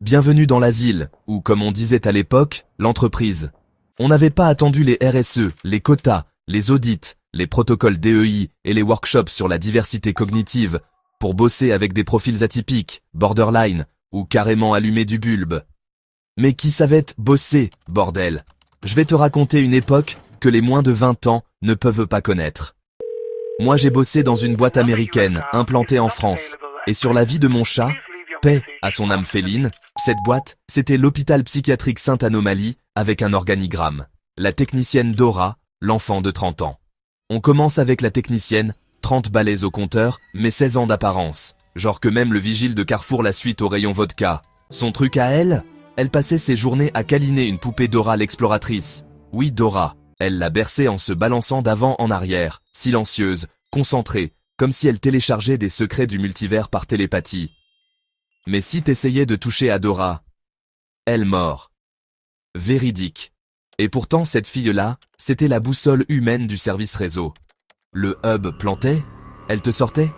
Bienvenue dans l'asile, ou comme on disait à l'époque, l'entreprise. On n'avait pas attendu les RSE, les quotas, les audits, les protocoles DEI et les workshops sur la diversité cognitive pour bosser avec des profils atypiques, borderline, ou carrément allumer du bulbe. Mais qui savait bosser, bordel? Je vais te raconter une époque que les moins de 20 ans ne peuvent pas connaître. Moi j'ai bossé dans une boîte américaine, implantée en France, et sur la vie de mon chat, paix à son âme féline, cette boîte, c'était l'hôpital psychiatrique Sainte-Anomalie, avec un organigramme. La technicienne Dora, l'enfant de 30 ans. On commence avec la technicienne, 30 balais au compteur, mais 16 ans d'apparence. Genre que même le vigile de Carrefour la suite au rayon vodka. Son truc à elle passait ses journées à câliner une poupée Dora l'exploratrice. Oui, Dora. Elle la berçait en se balançant d'avant en arrière, silencieuse, concentrée, comme si elle téléchargeait des secrets du multivers par télépathie. Mais si t'essayais de toucher à Dora, elle mord. Véridique. Et pourtant cette fille-là, c'était la boussole humaine du service réseau. Le hub plantait, elle te sortait.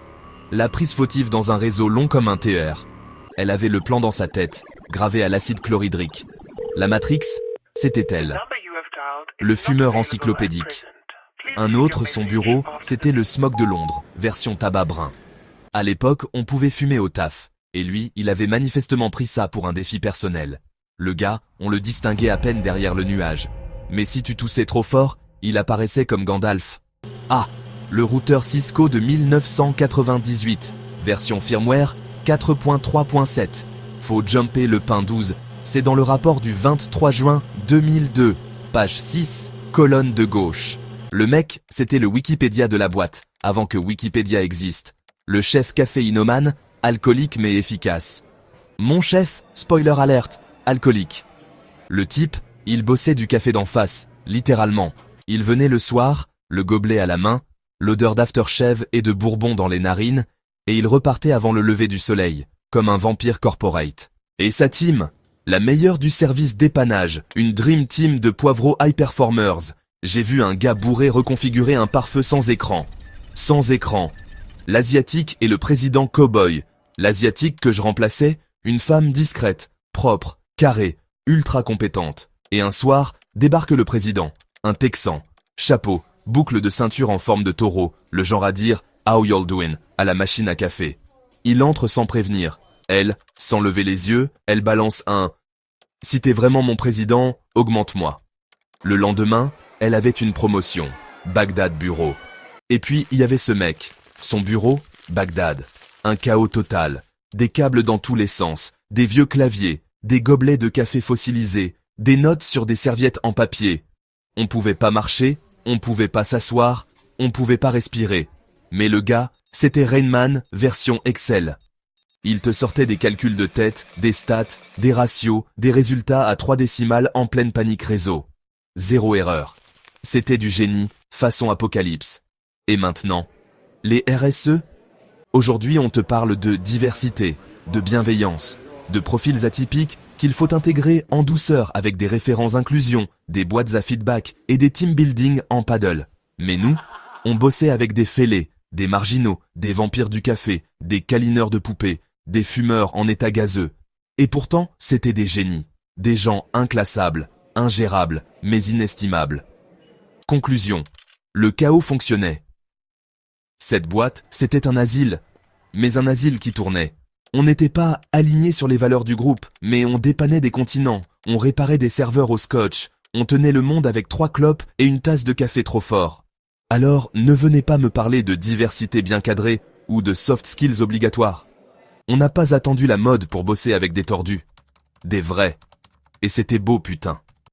La prise fautive dans un réseau long comme un TER. Elle avait le plan dans sa tête, gravé à l'acide chlorhydrique. La Matrix, c'était elle. Le fumeur encyclopédique. Un autre, son bureau, c'était le smog de Londres, version tabac brun. À l'époque, on pouvait fumer au taf, et lui, il avait manifestement pris ça pour un défi personnel. Le gars, on le distinguait à peine derrière le nuage. Mais si tu toussais trop fort, il apparaissait comme Gandalf. Ah, le routeur Cisco de 1998, version firmware 4.3.7. Faut jumper le pain 12, c'est dans le rapport du 23 juin 2002, page 6, colonne de gauche. Le mec, c'était le Wikipédia de la boîte, avant que Wikipédia existe. Le chef caféinomane, alcoolique mais efficace. Mon chef, spoiler alert, alcoolique. Le type, il bossait du café d'en face, littéralement. Il venait le soir, le gobelet à la main, l'odeur d'aftershave et de bourbon dans les narines, et il repartait avant le lever du soleil, comme un vampire corporate. Et sa team, la meilleure du service dépannage, une dream team de poivreaux high performers. J'ai vu un gars bourré reconfigurer un pare-feu sans écran. Sans écran. L'asiatique et le président cowboy. L'asiatique que je remplaçais, une femme discrète, propre, carrée, ultra compétente. Et un soir, débarque le président, un Texan, chapeau, boucle de ceinture en forme de taureau, le genre à dire « How y'all doing ?» à la machine à café. Il entre sans prévenir. Elle, sans lever les yeux, elle balance un « Si t'es vraiment mon président, augmente-moi ». Le lendemain, elle avait une promotion, Bagdad bureau. Et puis, il y avait ce mec, son bureau, Bagdad. Un chaos total, des câbles dans tous les sens, des vieux claviers, des gobelets de café fossilisés, des notes sur des serviettes en papier. On pouvait pas marcher, on pouvait pas s'asseoir, on pouvait pas respirer. Mais le gars, c'était Rainman version Excel. Il te sortait des calculs de tête, des stats, des ratios, des résultats à 3 décimales en pleine panique réseau. Zéro erreur. C'était du génie, façon apocalypse. Et maintenant, les RSE? Aujourd'hui, on te parle de diversité, de bienveillance, de profils atypiques qu'il faut intégrer en douceur avec des référents inclusion, des boîtes à feedback et des team building en paddle. Mais nous, on bossait avec des fêlés, des marginaux, des vampires du café, des câlineurs de poupées, des fumeurs en état gazeux. Et pourtant, c'était des génies, des gens inclassables, ingérables, mais inestimables. Conclusion. Le chaos fonctionnait. Cette boîte, c'était un asile, mais un asile qui tournait. On n'était pas alignés sur les valeurs du groupe, mais on dépannait des continents, on réparait des serveurs au scotch, on tenait le monde avec 3 clopes et une tasse de café trop fort. Alors, ne venez pas me parler de diversité bien cadrée ou de soft skills obligatoires. On n'a pas attendu la mode pour bosser avec des tordus. Des vrais. Et c'était beau, putain.